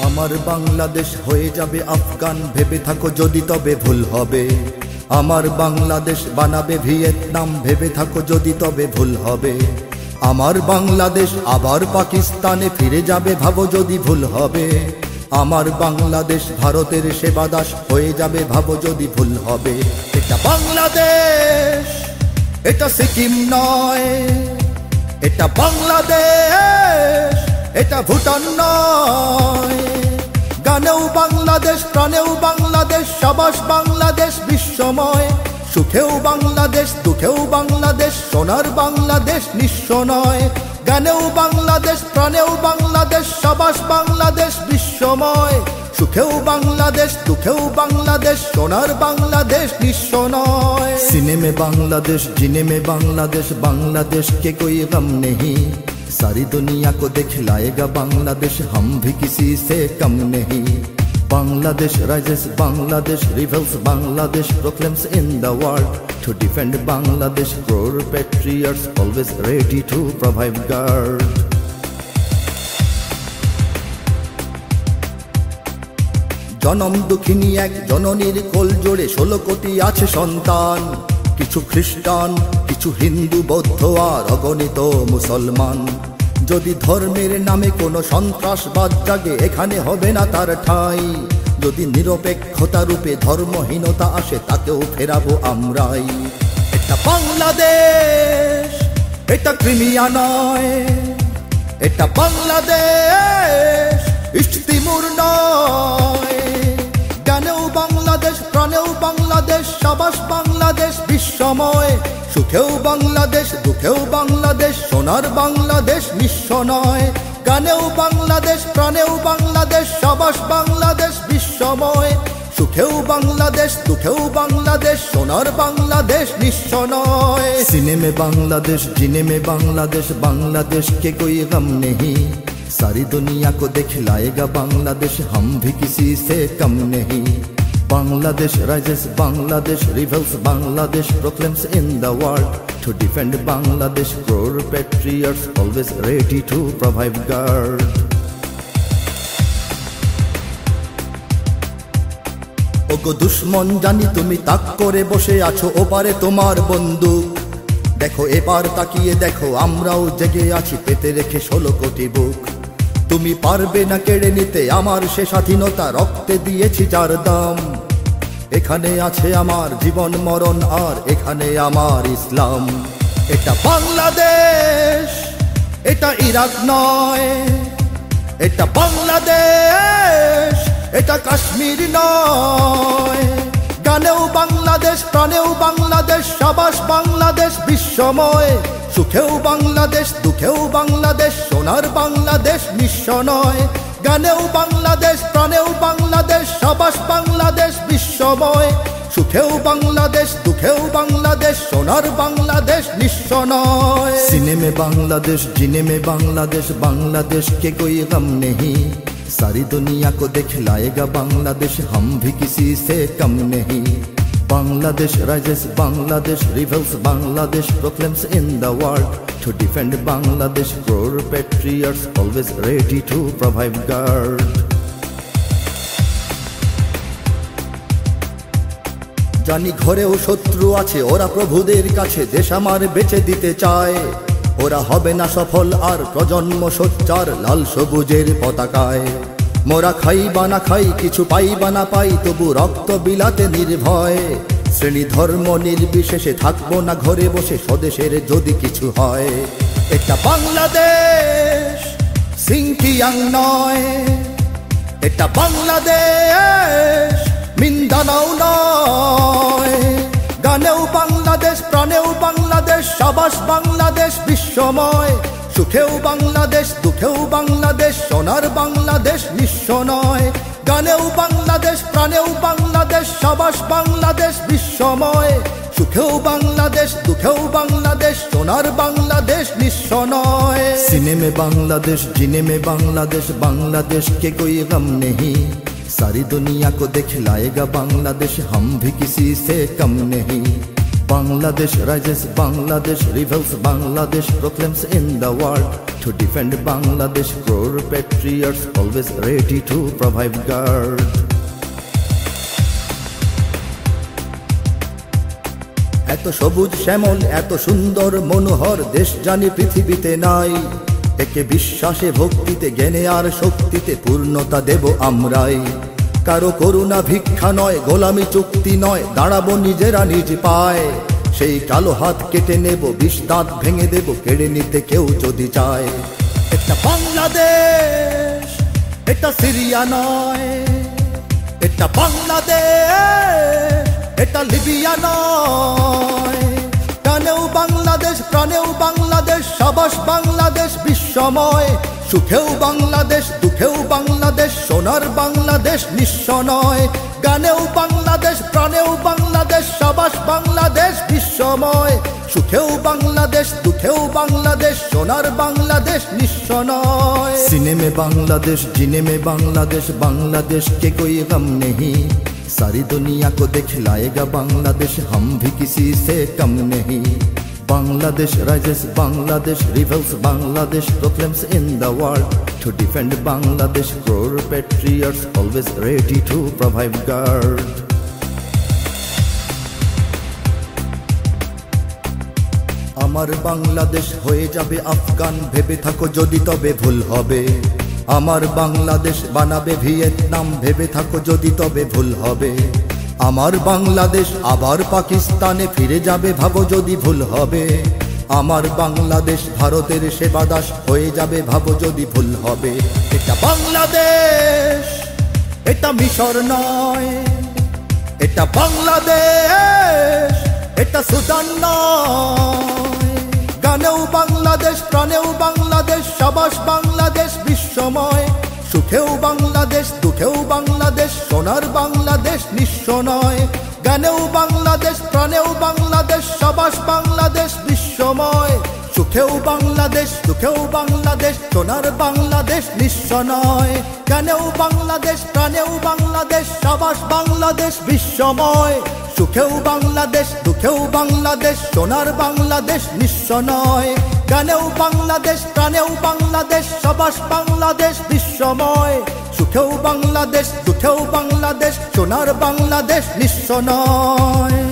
আমার বাংলাদেশ হয়ে যাবে আফগান, ভেবে থাকো যদি তবে ভুল হবে। আমার বাংলাদেশ বানাবে ভিয়েতনাম, ভেবে থাকো যদি তবে ভুল হবে। আমার বাংলাদেশ আবার পাকিস্তানে ফিরে যাবে, ভাবো যদি ভুল হবে। আমার বাংলাদেশ ভারতের সেবাদাস হয়ে যাবে, ভাবো যদি ভুল হবে। এটা বাংলাদেশ, এটা সিকিম নয়। এটা বাংলাদেশ, এটা ভুটান নয়। গানেও বাংলাদেশ, প্রাণেও বাংলাদেশ, সাবাস বাংলাদেশ বিশ্বময়। সুখেও বাংলাদেশ, দুঃখেও বাংলাদেশ, সোনার বাংলাদেশ নিঃস্ব নয়। গানেও বাংলাদেশ, প্রাণেও বাংলাদেশ, সাবাস বাংলাদেশ বিশ্বময়। সুখেও বাংলাদেশ, দুঃখেও বাংলাদেশ, সোনার বাংলাদেশ নিঃস্ব নয়। सीने में बांग्लादेश, जीने में बांग्लादेश, बांग्लादेश के कोई गम नहीं। सारी दुनिया को दिखलाएगा बांग्लादेश, हम भी किसी से कम नहीं। Bangladesh rises, Bangladesh rebels, Bangladesh proclaims in the world. To defend Bangladesh, crore patriots always ready to provide guard. জনম দুঃখিনী এক জননীর কোল জোড়ে 16 কোটি আছে সন্তান। কিছু খ্রিস্টান, কিছু হিন্দু, বৌদ্ধ আর অগণিত মুসলমান। যদি ধর্মের নামে কোনো সন্ত্রাসবাদ জাগে, এখানে হবে না তার ঠাঁই। যদি নিরপেক্ষতা রূপে ধর্মহীনতা আসে, তাকেও ফেরাবো আমরাই। এটা বাংলাদেশ, এটা ক্রিমিয়া নয়। এটা বাংলাদেশ, ইস্ট তিমুর নয়। গানেও বাংলাদেশ, প্রাণেও বাংলাদেশ, সাবাস বাংলাদেশ বিশ্বময়। সুখেও বাংলাদেশ, দুঃখেও বাংলাদেশ, সোনার বাংলাদেশ নিঃস্ব নয়। গানেও বাংলাদেশ, প্রাণেও বাংলাদেশ, সাবাস বাংলাদেশ বিশ্বময়। সুখেও বাংলাদেশ, দুঃখেও বাংলাদেশ, সোনার বাংলাদেশ নিঃস্ব নয়। सीने में बांग्लादेश, जीने में बांग्लादेश, बांग्लादेश के कोई गम नहीं। सारी दुनिया को दिखलाएगा बांग्लादेश, हम भी किसी से कम नहीं। Bangladesh rises, Bangladesh rebels, Bangladesh proclaims in the world. To defend Bangladesh, crore patriots always ready to provide guard. ওগো দুশ্মন জানি তুমি তাক করে বসে আছো, ওপারে তোমার বন্দুক। দেখো এবার তাকিয়ে দেখো, আমরাও জেগে আছি পেতে রেখে 16 কোটি বুক। তুমি পারবে না কেড়ে নিতে আমার সে স্বাধীনতা, রক্তে দিয়েছি যার দাম। এখানে আছে আমার জীবন মরণ, আর এখানে আমার ইসলাম। এটা বাংলাদেশ, এটা ইরাক নয়। এটা বাংলাদেশ, এটা কাশ্মীর নয়। গানেও বাংলাদেশ, প্রাণেও বাংলাদেশ, সাবাস বাংলাদেশ বিশ্বময়। সুখেও বাংলাদেশ, দুঃখেও বাংলাদেশ, সোনার বাংলাদেশ নিঃস্ব নয়। গানেও বাংলাদেশ, প্রাণেও বাংলাদেশ, সাবাস বাংলাদেশ বিশ্বময়। সুখেও বাংলাদেশ, দুঃখেও বাংলাদেশ, সোনার বাংলাদেশ নিঃস্ব নয়। सीने में बांग्लादेश, जीने में बांग्लादेश, बांग्लादेश के कोई गम नहीं। सारी दुनिया को दिखलाएगा बांग्लादेश, हम भी किसी से कम नहीं। Bangladesh rises, Bangladesh rebels, Bangladesh proclaims in the world. To defend Bangladesh, crore patriots always ready to provide guard. জানি ঘরেও শত্রু আছে, ওরা প্রভুদের কাছে দেশ আমার বেচে দিতে চায়। ওরা হবে না সফল আর প্রজন্ম সোচ্চার লাল সবুজের পতাকায়। মোরা খাই বা না খাই, কিছু পাই বা না পাই, তবু রক্ত বিলাতে নির্ভয়। শ্রেণী ধর্ম নির্বিশেষে থাকবো না ঘরে বসে, স্বদেশের যদি কিছু হয়। এটা বাংলাদেশ, সিংকিয়াং নয়। এটা বাংলাদেশ, মিন্দানাও নয়। গানেও বাংলাদেশ, প্রাণেও বাংলাদেশ, সাবাস বাংলাদেশ বিশ্বময়। সুখেও বাংলাদেশ, দুঃখেও বাংলাদেশ, সোনার বাংলাদেশ নিঃস্ব নয়। গানেও বাংলাদেশ, প্রাণেও বাংলাদেশ, সাবাস বাংলাদেশ বিশ্বময়। সুখেও বাংলাদেশ, দুঃখেও বাংলাদেশ, সোনার বাংলাদেশ নিঃস্ব নয়। सीने में बांग्लादेश, जीने में बांग्लादेश, बांग्लादेश के कोई गम नहीं। सारी दुनिया को दिखलाएगा बांग्लादेश, हम भी किसी से कम नहीं। Bangladesh rises, Bangladesh rebels, Bangladesh proclaims in the world. To defend Bangladesh, crore patriots always ready to provide guard. এত সবুজ শ্যামল, এত সুন্দর মনোহর দেশ জানি পৃথিবীতে নাই। একে বিশ্বাসে ভক্তিতে জ্ঞানে আর শক্তিতে পূর্ণতা দেব আমরাই। কারো করুণা ভিক্ষা নয়, গোলামি চুক্তি নয়, দাঁড়াবো নিজেরা নিজ পায়। সেই কালো হাত কেটে নেব, বিষ দাঁত ভেঙে দেব, কেড়ে নিতে কেউ যদি চায়। এটা বাংলাদেশ, এটা সিরিয়া নয়। এটা বাংলাদেশ, এটা লিবিয়া নয়। কানেও বাংলাদেশ, প্রাণেও বাংলাদেশ, সাবাস বাংলাদেশ বিশ্বময়। সুখেও বাংলাদেশ, দুঃখেও বাংলাদেশ, সোনার বাংলাদেশ নিঃস্ব নয়। গানেও বাংলাদেশ, প্রাণেও বাংলাদেশ, সাবাস বাংলাদেশ বিশ্বময়। সুখেও বাংলাদেশ, দুঃখেও বাংলাদেশ, সোনার বাংলাদেশ নিঃস্ব নয়। सीने में बांग्लादेश, जीने में बांग्लादेश, बांग्लादेश के कोई गम नहीं। सारी दुनिया को दिखलाएगा बांग्लादेश, हम भी किसी से कम नहीं। Bangladesh rises, Bangladesh rebels, Bangladesh proclaims in the world. To defend Bangladesh, crore patriots always ready to provide guard. আমার বাংলাদেশ হয়ে যাবে আফগান, ভেবে থাকো যদি তবে ভুল হবে। আমার বাংলাদেশ বানাবে ভিয়েতনাম, ভেবে থাকো যদি তবে ভুল হবে। আমার বাংলাদেশ আবার পাকিস্তানে ফিরে যাবে, ভাবো যদি ভুল হবে। আমার বাংলাদেশ ভারতের সেবাদাস হয়ে যাবে, ভাবো যদি ভুল হবে। এটা বাংলাদেশ, এটা মিশর নয়। এটা বাংলাদেশ, এটা সুদান নয়। গানেও বাংলাদেশ, প্রাণেও বাংলাদেশ, সাবাস বাংলাদেশ বিশ্বময়। সুখেও বাংলাদেশ, দুঃখেও বাংলাদেশ, সোনার বাংলাদেশ নিঃস্ব নয়। গানেও বাংলাদেশ, প্রাণেও বাংলাদেশ, সাবাস বাংলাদেশ বিশ্বময়। সুখেও বাংলাদেশ, দুঃখেও বাংলাদেশ, সোনার বাংলাদেশ নিঃস্ব নয়। গানেও বাংলাদেশ, প্রাণেও বাংলাদেশ, সাবাস বাংলাদেশ বিশ্বময়। সুখেও বাংলাদেশ, দুঃখেও বাংলাদেশ, সোনার বাংলাদেশ নিঃস্ব নয়। গানেও বাংলাদেশ, প্রাণেও বাংলাদেশ, সাবাস বাংলাদেশ বিশ্বময়। সুখেও বাংলাদেশ, দুঃখেও বাংলাদেশ, সোনার বাংলাদেশ নিঃস্ব নয়।